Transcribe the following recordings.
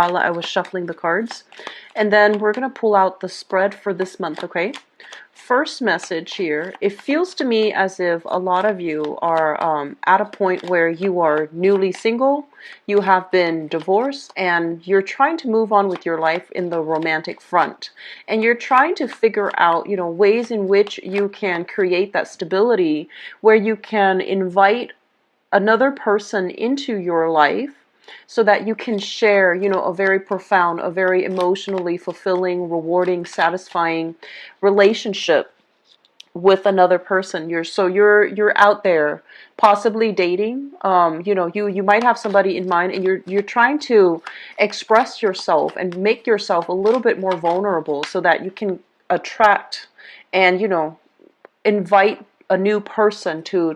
while I was shuffling the cards. And then we're going to pull out the spread for this month, okay? First message here, it feels to me as if a lot of you are at a point where you are newly single, you have been divorced, and you're trying to move on with your life in the romantic front. And you're trying to figure out, ways in which you can create that stability where you can invite another person into your life so that you can share, a very profound, a very emotionally fulfilling, rewarding, satisfying relationship with another person. You're out there possibly dating. You might have somebody in mind, and you're trying to express yourself and make yourself a little bit more vulnerable so that you can attract and invite a new person to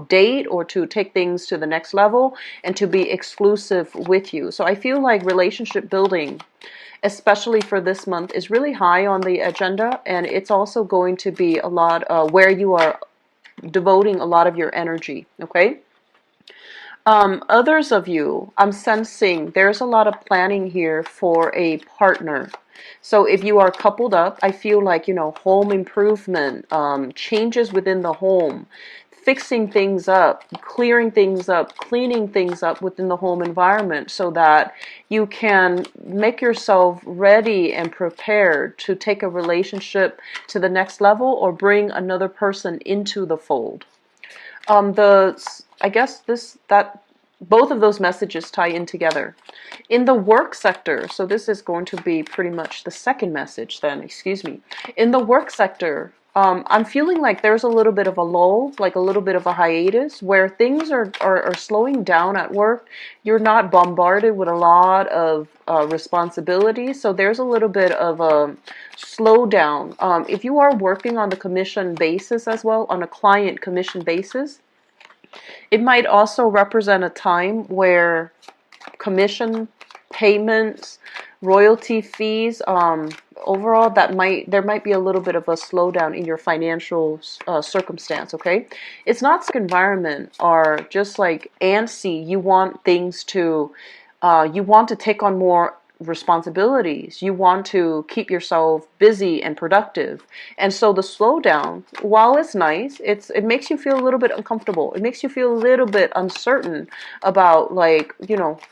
date or to take things to the next level and to be exclusive with you. So I feel like relationship building, especially for this month, is really high on the agenda, and it's also going to be a lot where you are devoting a lot of your energy, okay? Others of you, I'm sensing there's a lot of planning here for a partner. So if you are coupled up, I feel like, home improvement, changes within the home, fixing things up, clearing things up, cleaning things up within the home environment so that you can make yourself ready and prepared to take a relationship to the next level or bring another person into the fold. I guess both of those messages tie in together. In the work sector, so this is going to be pretty much the second message then, excuse me. In the work sector, I'm feeling like there's a little bit of a lull, like a little bit of a hiatus, where things are slowing down at work. You're not bombarded with a lot of responsibilities, so there's a little bit of a slowdown. If you are working on the commission basis as well, on a client commission basis, it might also represent a time where commission payments, royalty fees, overall there might be a little bit of a slowdown in your financial circumstance, okay? It's not environment are just like antsy. You want things to, you want to take on more responsibilities. You want to keep yourself busy and productive. And so the slowdown, while it's nice, it makes you feel a little bit uncomfortable. It makes you feel a little bit uncertain about, like,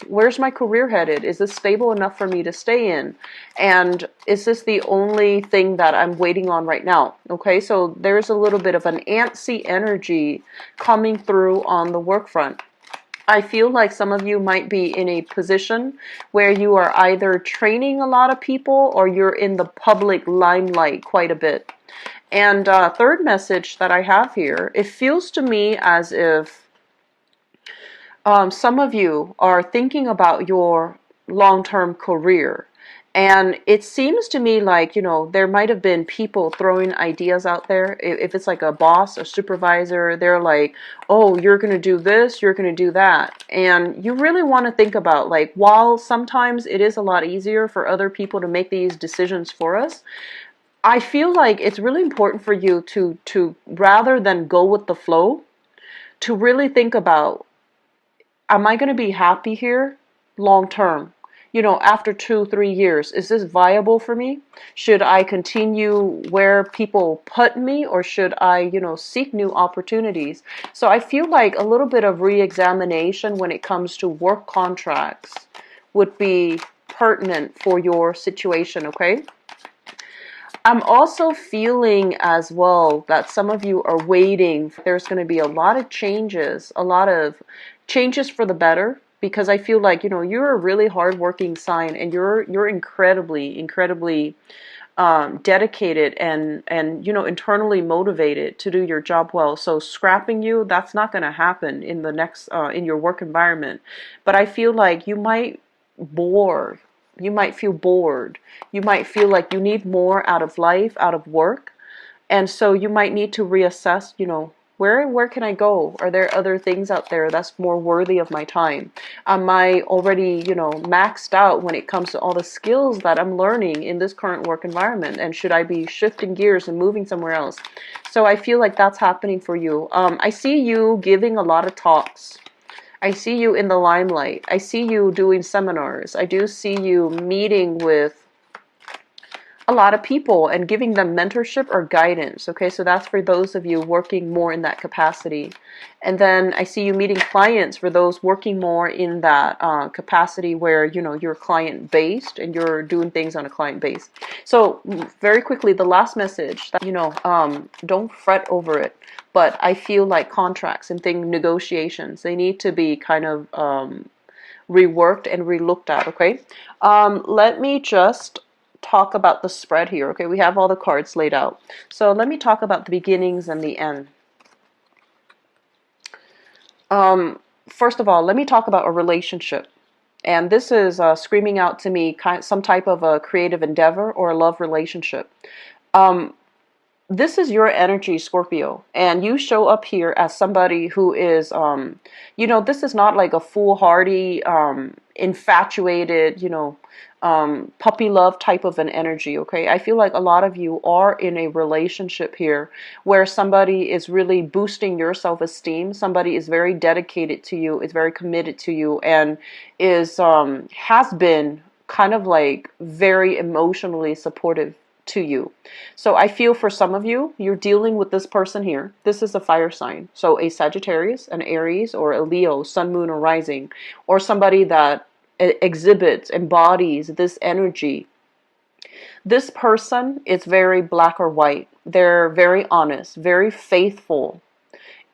where's my career headed? Is this stable enough for me to stay in? And is this the only thing that I'm waiting on right now? Okay, so there's a little bit of an antsy energy coming through on the work front. I feel like some of you might be in a position where you are either training a lot of people or you're in the public limelight quite a bit. And third message that I have here, it feels to me as if some of you are thinking about your long-term career. And it seems to me like, there might have been people throwing ideas out there. If it's like a boss, a supervisor, they're like, oh, you're going to do this, you're going to do that. And you really want to think about, like, while sometimes it is a lot easier for other people to make these decisions for us, I feel like it's really important for you to rather than go with the flow, to really think about, am I going to be happy here long term? After 2-3 years, is this viable for me? Should I continue where people put me, or should I, seek new opportunities? So I feel like a little bit of re-examination when it comes to work contracts would be pertinent for your situation, okay? I'm also feeling as well that some of you are waiting. There's going to be a lot of changes for the better, because I feel like, you're a really hardworking sign, and you're incredibly dedicated and internally motivated to do your job well. So scrapping you, that's not going to happen in the next in your work environment. But I feel like you might bore. You might feel bored. You might feel like you need more out of life, out of work. And so you might need to reassess, where can I go? Are there other things out there that's more worthy of my time? Am I already, maxed out when it comes to all the skills that I'm learning in this current work environment? And should I be shifting gears and moving somewhere else? So I feel like that's happening for you. I see you giving a lot of talks I see you in the limelight. I see you doing seminars. I do see you meeting with a lot of people and giving them mentorship or guidance. Okay, so that's for those of you working more in that capacity. And then I see you meeting clients for those working more in that capacity where, you know, you're client based and you're doing things on a client base. So very quickly, the last message that, you know, don't fret over it. But I feel like contracts and negotiations, they need to be kind of reworked and relooked at. Okay, let me just talk about the spread here. Okay, we have all the cards laid out. So let me talk about the beginnings and the end. First of all, let me talk about a relationship. And this is screaming out to me some type of a creative endeavor or a love relationship. This is your energy, Scorpio, and you show up here as somebody who is, you know, this is not like a foolhardy, infatuated, you know, puppy love type of an energy, okay? I feel like a lot of you are in a relationship here where somebody is really boosting your self-esteem. Somebody is very dedicated to you, is very committed to you, and is, has been kind of like very emotionally supportive to you. So I feel for some of you, you're dealing with this person here. This is a fire sign. So a Sagittarius, an Aries, or a Leo, sun, moon, or rising, or somebody that exhibits, embodies this energy. This person is very black or white. They're very honest, very faithful,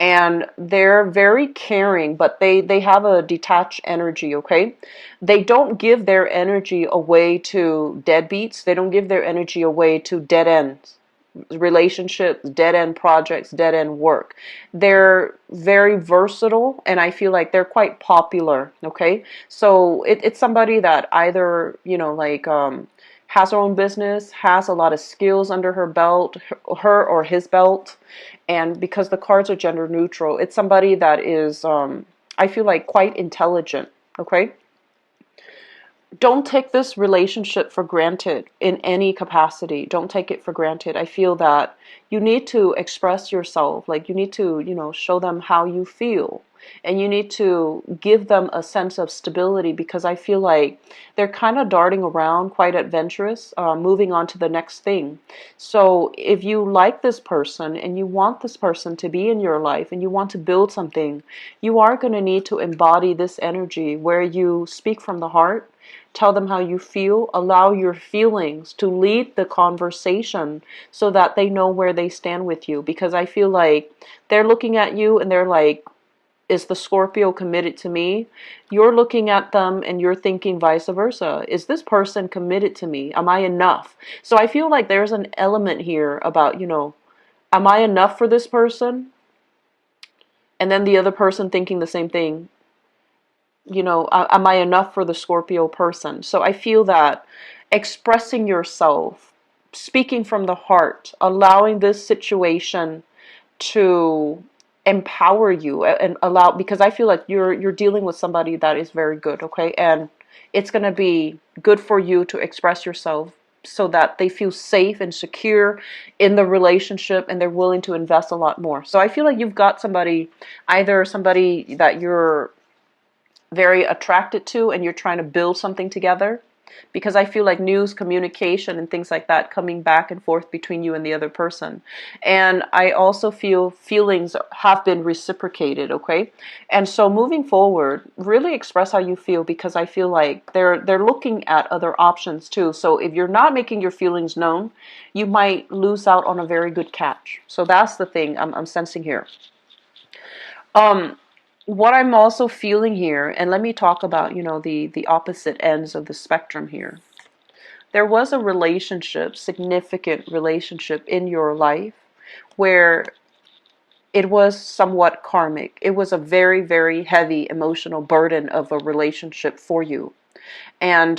and they're very caring, but they have a detached energy, okay? They don't give their energy away to deadbeats. They don't give their energy away to dead ends relationships, dead end projects, dead end work. They're very versatile, and I feel like they're quite popular, okay? So it's somebody that either, you know, like has her own business, has a lot of skills under her belt, her or his belt, and because the cards are gender neutral, it's somebody that is, I feel like, quite intelligent, okay? Don't take this relationship for granted in any capacity. Don't take it for granted. I feel that you need to express yourself. Like, you need to, you know, show them how you feel. And you need to give them a sense of stability, because I feel like they're kind of darting around, quite adventurous, moving on to the next thing. So if you like this person and you want this person to be in your life and you want to build something, you are going to need to embody this energy where you speak from the heart. Tell them how you feel. Allow your feelings to lead the conversation so that they know where they stand with you. Because I feel like they're looking at you and they're like, is the Scorpio committed to me? You're looking at them and you're thinking vice versa. Is this person committed to me? Am I enough? So I feel like there's an element here about, you know, am I enough for this person? And then the other person thinking the same thing. You know, am I enough for the Scorpio person? So I feel that expressing yourself, speaking from the heart, allowing this situation to empower you and allow, because I feel like you're dealing with somebody that is very good, okay? And it's going to be good for you to express yourself so that they feel safe and secure in the relationship and they're willing to invest a lot more. So I feel like you've got somebody, either somebody that you're very attracted to and you're trying to build something together, because I feel like news, communication, and things like that coming back and forth between you and the other person. And I also feel feelings have been reciprocated, okay? And so moving forward, really express how you feel, because I feel like they're looking at other options too. So if you're not making your feelings known, you might lose out on a very good catch. So that's the thing I'm sensing here. What I'm also feeling here, and let me talk about, you know, the opposite ends of the spectrum here. There was a relationship, significant relationship in your life where it was somewhat karmic. It was a very, very heavy emotional burden of a relationship for you. And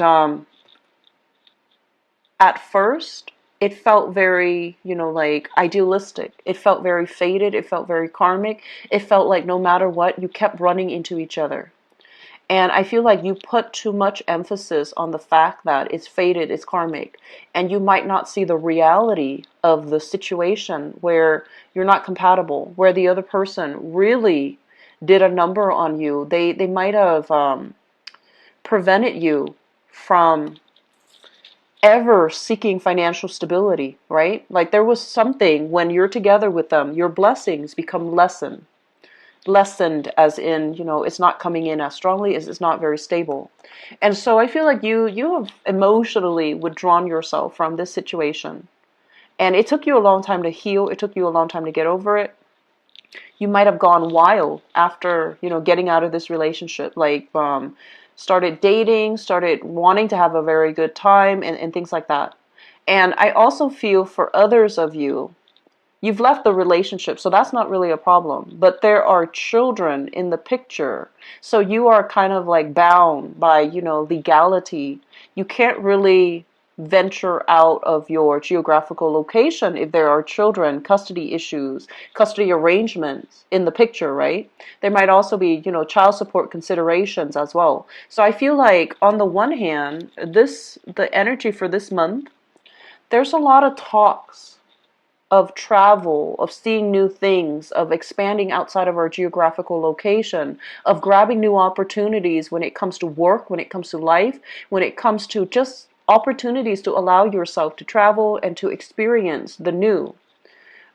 at first, it felt very, you know, like idealistic. It felt very fated. It felt very karmic. It felt like no matter what, you kept running into each other. And I feel like you put too much emphasis on the fact that it's fated, it's karmic, and you might not see the reality of the situation where you're not compatible, where the other person really did a number on you. They might have prevented you from ever seeking financial stability, right? Like there was something when you're together with them, your blessings become lessened as in, it's not coming in as strongly, it's not very stable. And so I feel like you have emotionally withdrawn yourself from this situation. And it took you a long time to heal. It took you a long time to get over it. You might have gone wild after, getting out of this relationship, like started dating, started wanting to have a very good time and things like that. And I also feel for others of you, you've left the relationship, so that's not really a problem. But there are children in the picture. So you are kind of like bound by, legality. You can't really venture out of your geographical location if there are children, custody issues, custody arrangements in the picture, right? There might also be, child support considerations as well. So I feel like on the one hand, the energy for this month, there's a lot of talks of travel, of seeing new things, of expanding outside of our geographical location, of grabbing new opportunities when it comes to work, when it comes to life, when it comes to just opportunities to allow yourself to travel and to experience the new.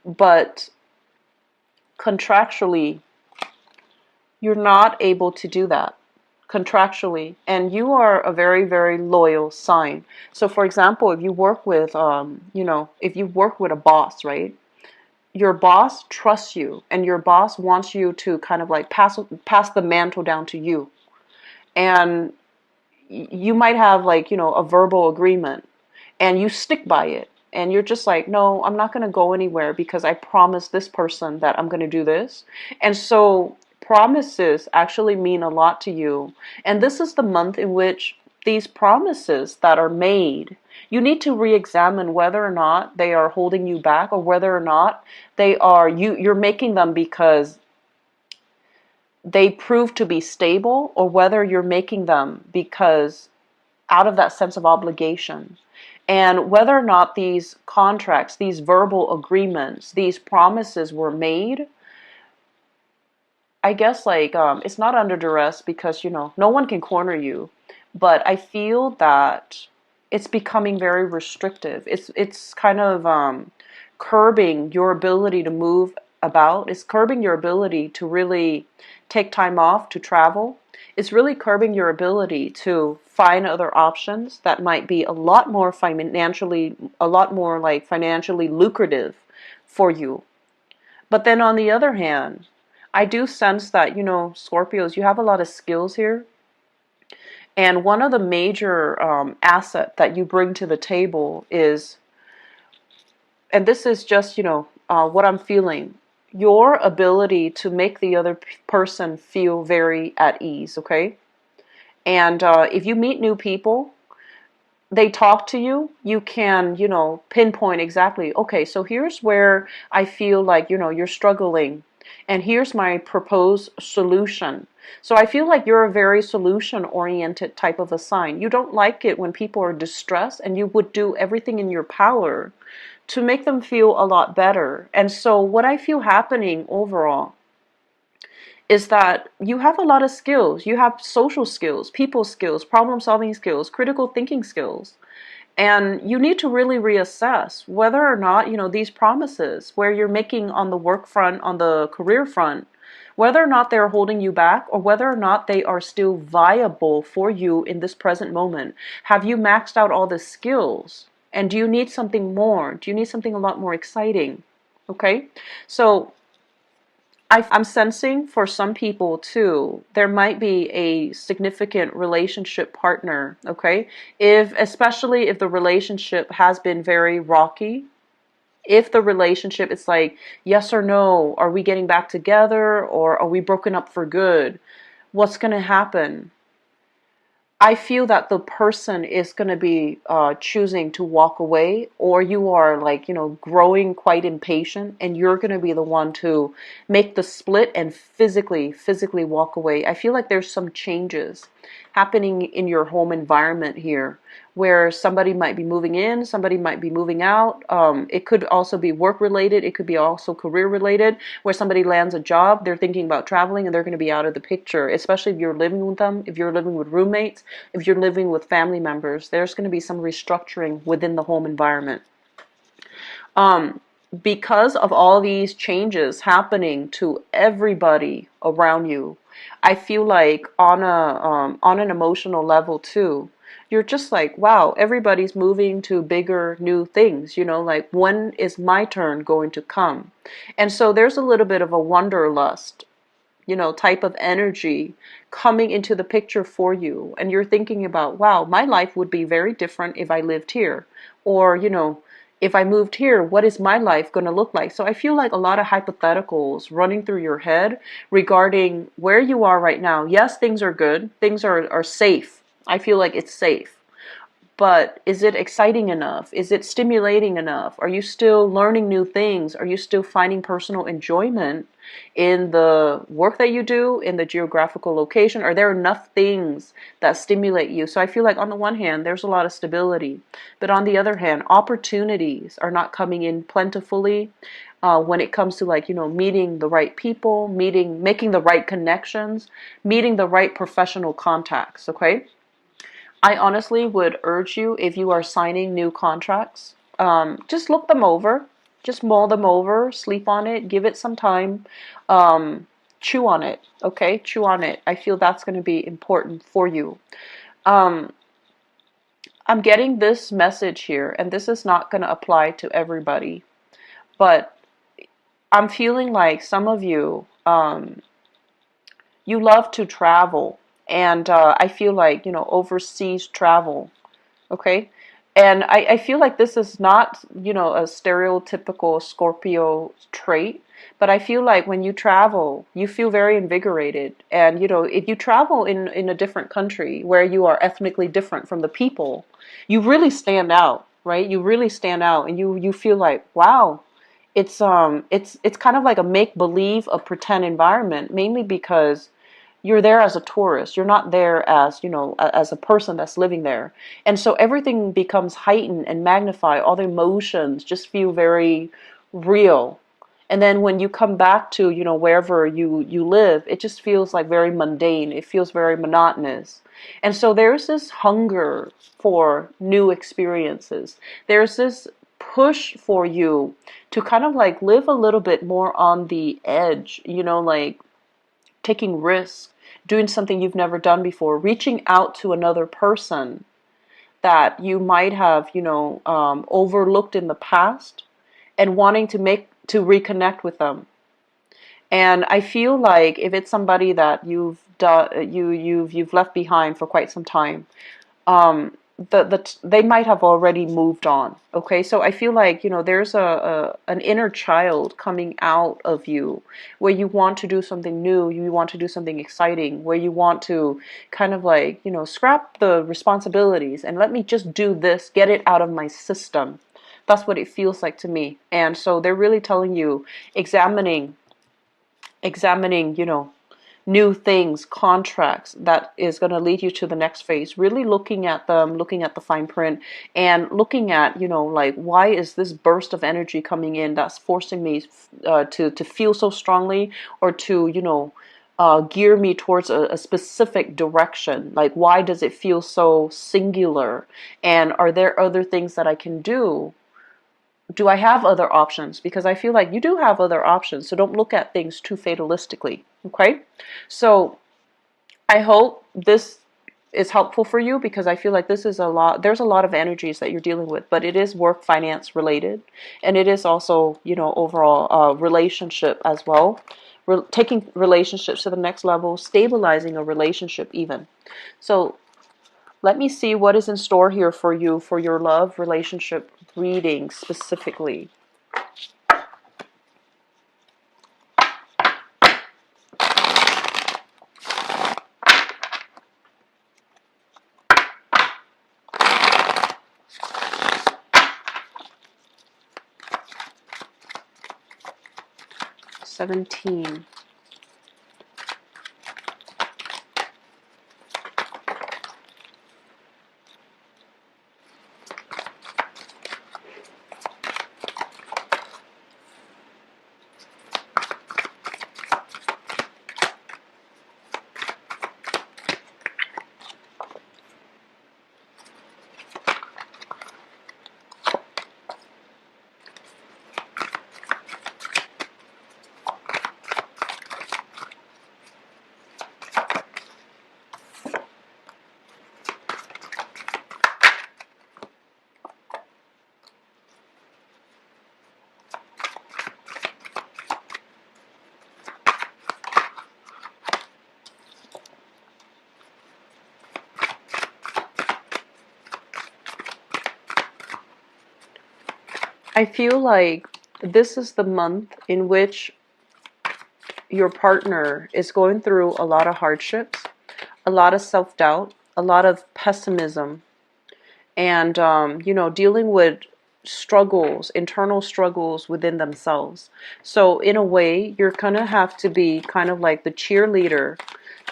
But contractually, you're not able to do that contractually, and you are a very, very loyal sign. So for example, if you work with if you work with a boss, right, your boss trusts you and your boss wants you to kind of like pass the mantle down to you, and you might have like a verbal agreement and you stick by it, and you're just like, no, I'm not going to go anywhere because I promised this person that I'm going to do this. And so promises actually mean a lot to you. And this is the month in which these promises that are made, you need to re-examine whether or not they are holding you back, or whether or not you're making them because they prove to be stable, or whether you're making them because out of that sense of obligation. And whether or not these contracts, these verbal agreements, these promises were made, I guess like it's not under duress because no one can corner you, but I feel that it's becoming very restrictive. It's kind of curbing your ability to move about. It's curbing your ability to really take time off to travel. It's really curbing your ability to find other options that might be a lot more financially lucrative for you. But then on the other hand, I do sense that, Scorpios, you have a lot of skills here. And one of the major asset that you bring to the table is, and this is just, what I'm feeling, your ability to make the other person feel very at ease, okay? And if you meet new people, they talk to you, you can, pinpoint exactly, okay, so here's where I feel like, you're struggling, and here's my proposed solution. So I feel like you're a very solution-oriented type of a sign. You don't like it when people are distressed, and you would do everything in your power to make them feel a lot better. And so what I feel happening overall is that you have a lot of skills. You have social skills, people skills, problem-solving skills, critical thinking skills. And you need to really reassess whether or not, these promises where you're making on the work front, on the career front, whether or not they're holding you back, or whether or not they are still viable for you in this present moment. Have you maxed out all the skills? And do you need something more? Do you need something a lot more exciting? Okay? So I'm sensing for some people too, there might be a significant relationship partner, okay? Especially if the relationship has been very rocky, if the relationship is like, yes or no, are we getting back together, or are we broken up for good? What's going to happen? I feel that the person is going to be choosing to walk away, or you are like, growing quite impatient, and you're going to be the one to make the split and physically walk away. I feel like there's some changes. happening in your home environment here, where somebody might be moving in, somebody might be moving out. It could also be work related. It could be also career related, where somebody lands a job, they're thinking about traveling, and they're going to be out of the picture, especially if you're living with them, if you're living with roommates, if you're living with family members. There's going to be some restructuring within the home environment. Because of all these changes happening to everybody around you, I feel like on an emotional level too, you're just like, wow, everybody's moving to bigger new things, you know, like when is my turn going to come? And so there's a little bit of a wanderlust, you know, type of energy coming into the picture for you. And you're thinking about, wow, my life would be very different if I lived here. Or, you know, if I moved here, what is my life going to look like? So I feel like a lot of hypotheticals running through your head regarding where you are right now. Yes, things are good. Things are safe. I feel like it's safe. But is it exciting enough? Is it stimulating enough? Are you still learning new things? Are you still finding personal enjoyment in the work that you do, in the geographical location? Are there enough things that stimulate you? So I feel like on the one hand, there's a lot of stability. But on the other hand, opportunities are not coming in plentifully. When it comes to, like, you know, meeting the right people, making the right connections, meeting the right professional contacts, okay? I honestly would urge you, if you are signing new contracts, just look them over, just mull them over, sleep on it, give it some time, chew on it, okay? Chew on it. I feel that's going to be important for you. Um, I'm getting this message here, and this is not going to apply to everybody, but I'm feeling like some of you, you love to travel, and I feel like, you know, overseas travel. Okay. And I feel like this is not, you know, a stereotypical Scorpio trait, but I feel like when you travel, you feel very invigorated. And, you know, if you travel in a different country where you are ethnically different from the people, you really stand out, right? You really stand out, and you feel like, wow, it's kind of like a make believe, a pretend environment, mainly because you're there as a tourist. You're not there as, you know, as a person that's living there. And so everything becomes heightened and magnified. All the emotions just feel very real. And then when you come back to, you know, wherever you live, it just feels like very mundane. It feels very monotonous. And so there's this hunger for new experiences. There's this push for you to kind of like live a little bit more on the edge, you know, like taking risks, doing something you've never done before, reaching out to another person that you might have, you know, overlooked in the past, and wanting to reconnect with them. And I feel like if it's somebody that you've done, you've left behind for quite some time, um, they might have already moved on. Okay, so I feel like, you know, there's an inner child coming out of you, where you want to do something new, you want to do something exciting, where you want to kind of like, you know, scrap the responsibilities and let me just do this, get it out of my system. That's what it feels like to me. And so they're really telling you, examining, you know, new things, contracts that is going to lead you to the next phase. Really looking at them, looking at the fine print, and looking at, you know, like, why is this burst of energy coming in that's forcing me to feel so strongly, or to, you know, gear me towards a specific direction? Like, why does it feel so singular? And are there other things that I can do? Do I have other options? Because I feel like you do have other options. So don't look at things too fatalistically. Okay? So I hope this is helpful for you, because I feel like this is there's a lot of energies that you're dealing with, but it is work finance related. And it is also, you know, overall relationship as well. Taking relationships to the next level, stabilizing a relationship even. So let me see what is in store here for you for your love relationship reading specifically. $17. I feel like this is the month in which your partner is going through a lot of hardships, a lot of self-doubt, a lot of pessimism, and dealing with struggles, internal struggles within themselves. So in a way, you're gonna have to be kind of like the cheerleader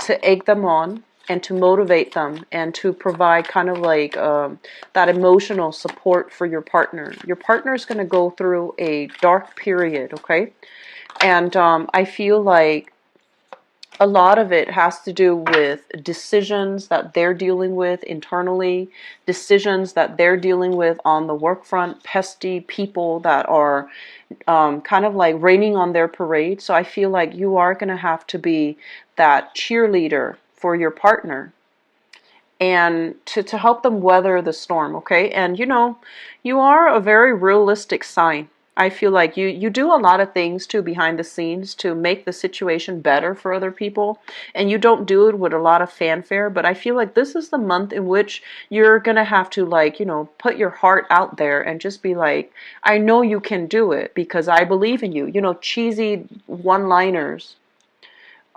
to egg them on and to motivate them and to provide kind of like that emotional support for your partner. Your partner is going to go through a dark period, okay? And I feel like a lot of it has to do with decisions that they're dealing with internally, decisions that they're dealing with on the work front, pesky people that are kind of like raining on their parade. So I feel like you are going to have to be that cheerleader for your partner and to help them weather the storm, okay? And you are a very realistic sign. I feel like you do a lot of things too behind the scenes to make the situation better for other people, and you don't do it with a lot of fanfare, but I feel like this is the month in which you're gonna have to, like, put your heart out there and just be like, I know you can do it because I believe in you. Cheesy one-liners.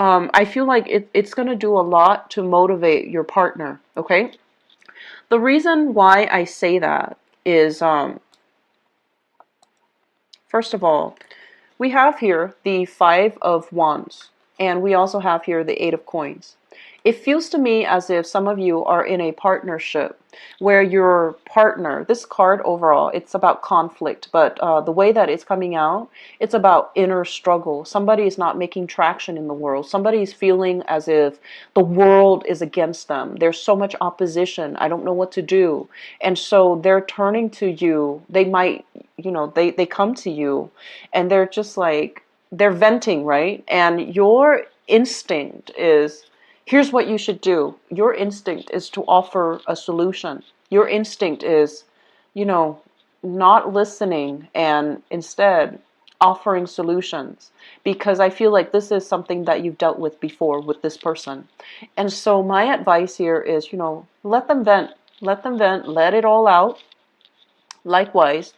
I feel like it's going to do a lot to motivate your partner, okay? The reason why I say that is, first of all, we have here the Five of Wands, and we also have here the Eight of Coins. It feels to me as if some of you are in a partnership where your partner, this card overall, it's about conflict, but the way that it's coming out, it's about inner struggle. Somebody is not making traction in the world. Somebody is feeling as if the world is against them. There's so much opposition. I don't know what to do. And so they're turning to you. They might, they come to you and they're just like, they're venting, right? And your instinct is, here's what you should do. Your instinct is to offer a solution. Your instinct is, not listening and instead offering solutions. Because I feel like this is something that you've dealt with before with this person. And so my advice here is, let them vent. Let them vent. Let it all out. Likewise,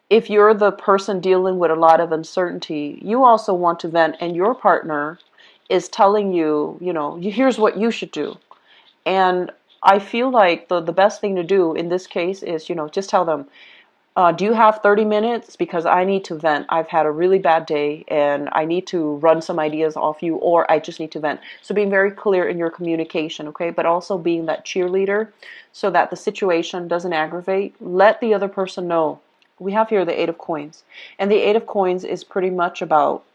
if you're the person dealing with a lot of uncertainty, you also want to vent, and your partner is telling you, here's what you should do. And I feel like the best thing to do in this case is, just tell them, do you have 30 minutes? Because I need to vent. I've had a really bad day and I need to run some ideas off you, or I just need to vent. So being very clear in your communication, okay? But also being that cheerleader so that the situation doesn't aggravate. Let the other person know. We have here the Eight of Coins. And the Eight of Coins is pretty much about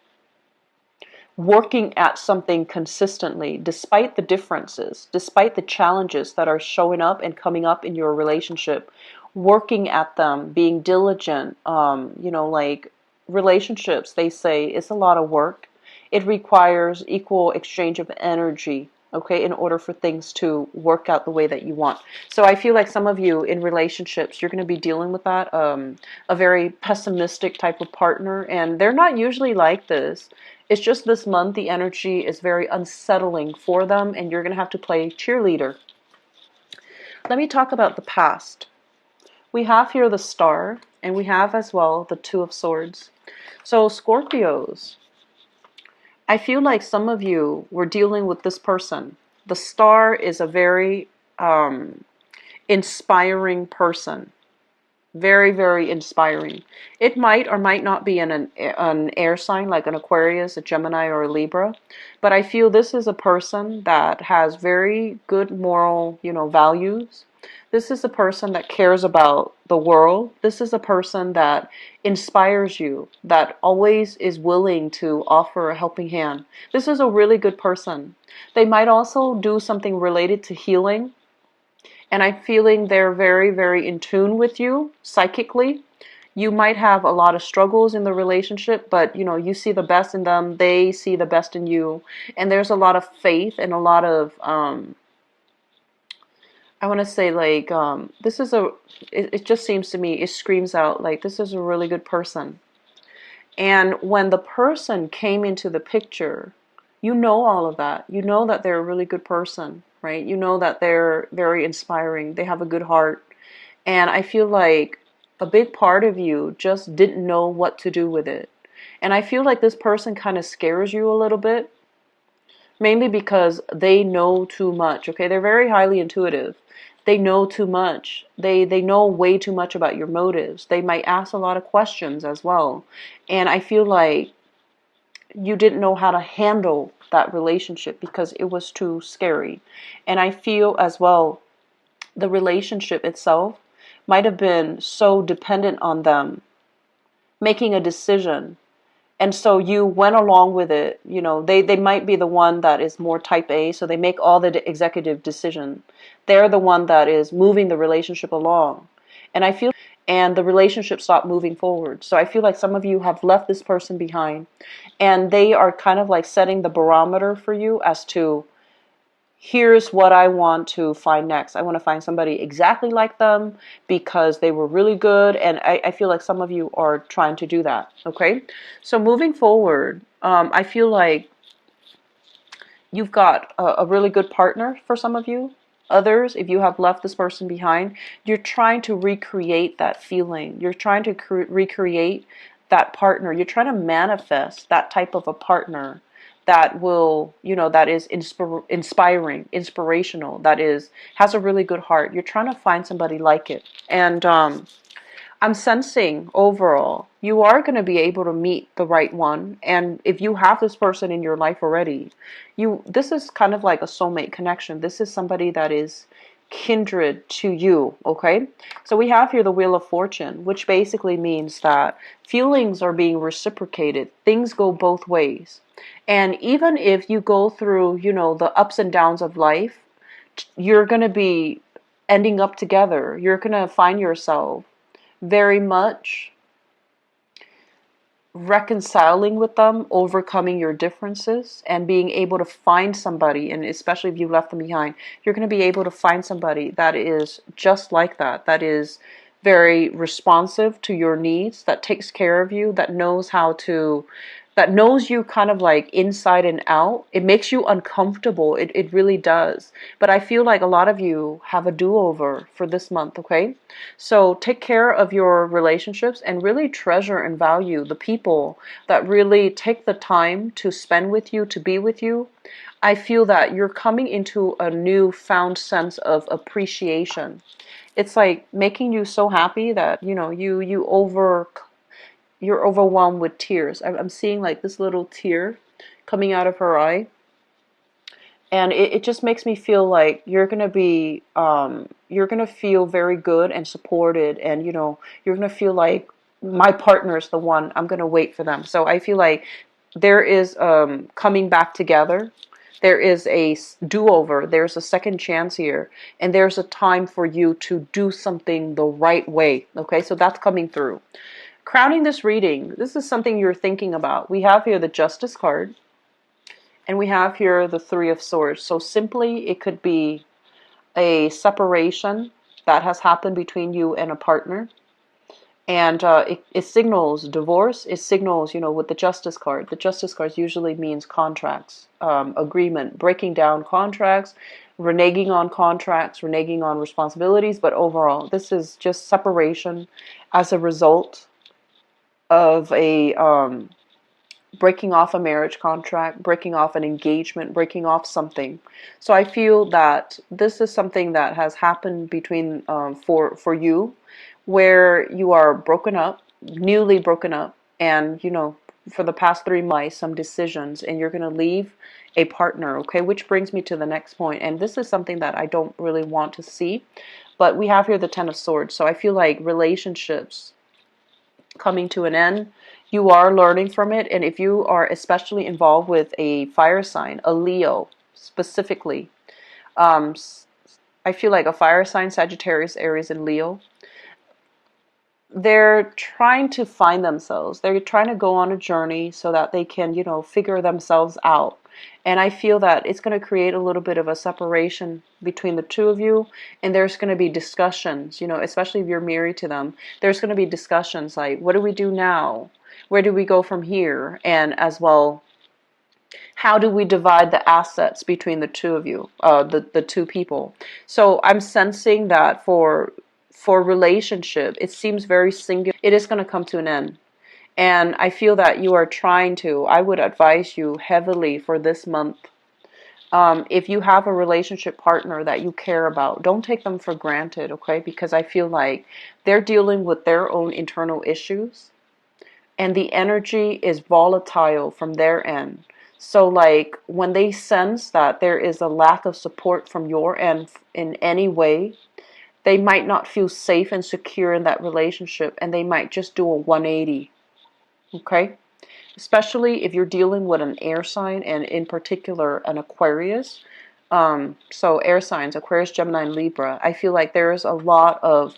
working at something consistently, despite the differences, despite the challenges that are showing up and coming up in your relationship, working at them, being diligent. Like relationships, they say, it's a lot of work. It requires equal exchange of energy, okay, in order for things to work out the way that you want. So I feel like some of you in relationships, you're going to be dealing with that, a very pessimistic type of partner, and they're not usually like this. It's just this month the energy is very unsettling for them, and you're going to have to play cheerleader. Let me talk about the past. We have here the Star, and we have as well the Two of Swords. So Scorpios, I feel like some of you were dealing with this person. The Star is a very inspiring person. Very, very inspiring. It might or might not be an air sign like an Aquarius, a Gemini, or a Libra. But I feel this is a person that has very good moral, values. This is a person that cares about the world. This is a person that inspires you, that always is willing to offer a helping hand. This is a really good person. They might also do something related to healing. And I'm feeling they're very, very in tune with you psychically. You might have a lot of struggles in the relationship, but you see the best in them. They see the best in you. And there's a lot of faith and a lot of, I want to say, like, this is it just seems to me, it screams out like this is a really good person. And when the person came into the picture, you know all of that. You know that they're a really good person, right? You know that they're very inspiring. They have a good heart. And I feel like a big part of you just didn't know what to do with it. And I feel like this person kind of scares you a little bit, mainly because they know too much. Okay, they're very highly intuitive. They know too much. They know way too much about your motives. They might ask a lot of questions as well. And I feel like you didn't know how to handle that relationship because it was too scary. And I feel as well the relationship itself might have been so dependent on them making a decision. And so you went along with it. They might be the one that is more type A, so they make all the executive decision. They're the one that is moving the relationship along. And the relationship stopped moving forward. So I feel like some of you have left this person behind, and they are kind of like setting the barometer for you as to, here's what I want to find next. I want to find somebody exactly like them because they were really good. And I feel like some of you are trying to do that. Okay. So moving forward, I feel like you've got a really good partner for some of you. Others, if you have left this person behind, you're trying to recreate that feeling. You're trying to recreate that partner. You're trying to manifest that type of a partner that will, that is inspiring, inspirational, that has a really good heart. You're trying to find somebody like it. And I'm sensing overall you are going to be able to meet the right one. And if you have this person in your life already, this is kind of like a soulmate connection. This is somebody that is kindred to you. Okay, so we have here the Wheel of Fortune, which basically means that feelings are being reciprocated. Things go both ways. And even if you go through, the ups and downs of life, you're going to be ending up together. You're going to find yourself very much reconciling with them, overcoming your differences, and being able to find somebody, and especially if you left them behind, you're going to be able to find somebody that is just like that is very responsive to your needs, that takes care of you, that knows you kind of like inside and out. It makes you uncomfortable. It really does. But I feel like a lot of you have a do-over for this month, okay? So take care of your relationships and really treasure and value the people that really take the time to spend with you, to be with you. I feel that you're coming into a newfound sense of appreciation. It's like making you so happy that, you're overwhelmed with tears. I'm seeing like this little tear coming out of her eye. And it just makes me feel like you're going to feel very good and supported. And, you're going to feel like my partner is the one. I'm going to wait for them. So I feel like there is coming back together. There is a do-over. There's a second chance here. And there's a time for you to do something the right way. Okay, so that's coming through. Crowning this reading, this is something you're thinking about. We have here the Justice card, and we have here the Three of Swords. So simply, it could be a separation that has happened between you and a partner. And it signals divorce. It signals, with the Justice card. The Justice card usually means contracts, agreement, breaking down contracts, reneging on contracts, reneging on responsibilities. But overall, this is just separation as a result of a breaking off a marriage contract, breaking off an engagement, breaking off something. So I feel that this is something that has happened between for you, where you are broken up, newly broken up, and for the past 3 months, some decisions, and you're going to leave a partner. Okay, which brings me to the next point, and this is something that I don't really want to see, but we have here the Ten of Swords. So I feel like relationships coming to an end, you are learning from it. And if you are especially involved with a fire sign, a Leo specifically, I feel like a fire sign, Sagittarius, Aries, and Leo, they're trying to find themselves. They're trying to go on a journey so that they can, figure themselves out. And I feel that it's going to create a little bit of a separation between the two of you. And there's going to be discussions, especially if you're married to them. There's going to be discussions like, what do we do now? Where do we go from here? And as well, how do we divide the assets between the two of you, the two people? So I'm sensing that for for relationship, it seems very singular. It is going to come to an end. And I feel that you are trying to, I would advise you heavily for this month. If you have a relationship partner that you care about, don't take them for granted, okay? Because I feel like they're dealing with their own internal issues, and the energy is volatile from their end. So like when they sense that there is a lack of support from your end in any way, they might not feel safe and secure in that relationship, and they might just do a 180, okay? Especially if you're dealing with an air sign, and in particular an Aquarius. So air signs, Aquarius, Gemini, and Libra, I feel like there is a lot of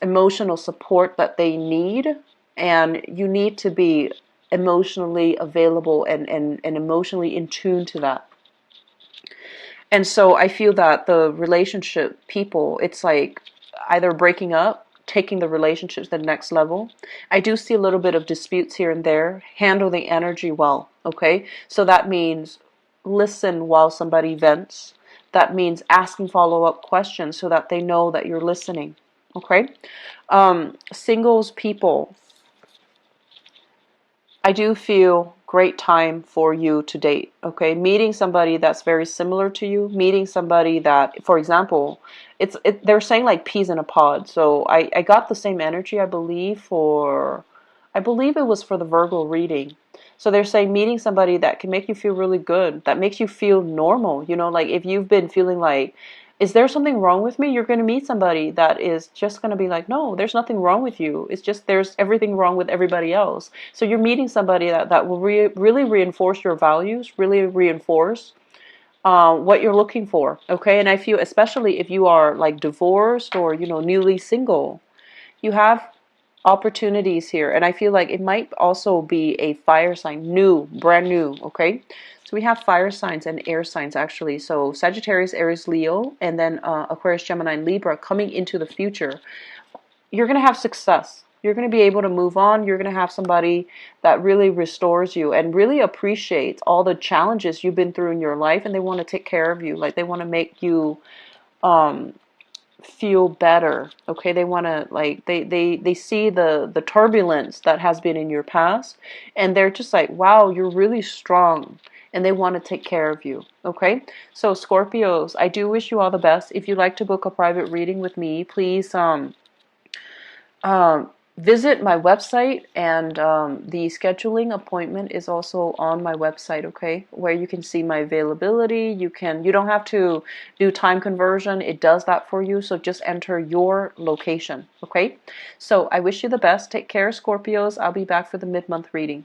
emotional support that they need, and you need to be emotionally available and emotionally in tune to that. And so I feel that the relationship people, it's like either breaking up, taking the relationships to the next level. I do see a little bit of disputes here and there. Handle the energy well, okay? So that means listen while somebody vents. That means asking follow-up questions so that they know that you're listening, okay? Singles people, I do feel great time for you to date, okay? Meeting somebody that's very similar to you, meeting somebody that, for example, they're saying like peas in a pod. So I got the same energy, I believe it was for the Virgo reading. So they're saying meeting somebody that can make you feel really good, that makes you feel normal, you know, like if you've been feeling like, is there something wrong with me? You're going to meet somebody that is just going to be like, no, there's nothing wrong with you. It's just there's everything wrong with everybody else. So you're meeting somebody that will really reinforce your values, really reinforce what you're looking for. Okay. And I feel, especially if you are like divorced or, you know, newly single, you have opportunities here. And I feel like it might also be a fire sign, brand new. Okay. So we have fire signs and air signs actually. So Sagittarius, Aries, Leo, and then Aquarius, Gemini, and Libra coming into the future. You're going to have success. You're going to be able to move on. You're going to have somebody that really restores you and really appreciates all the challenges you've been through in your life, and they want to take care of you. Like they want to make you feel better. Okay, they want to like they see the turbulence that has been in your past, and they're just like, wow, you're really strong, and they want to take care of you. Okay, so Scorpios, I do wish you all the best. If you'd like to book a private reading with me, please visit my website, and the scheduling appointment is also on my website, okay, where you can see my availability. You don't have to do time conversion. It does that for you, so just enter your location, okay? So I wish you the best. Take care, Scorpios. I'll be back for the mid-month reading.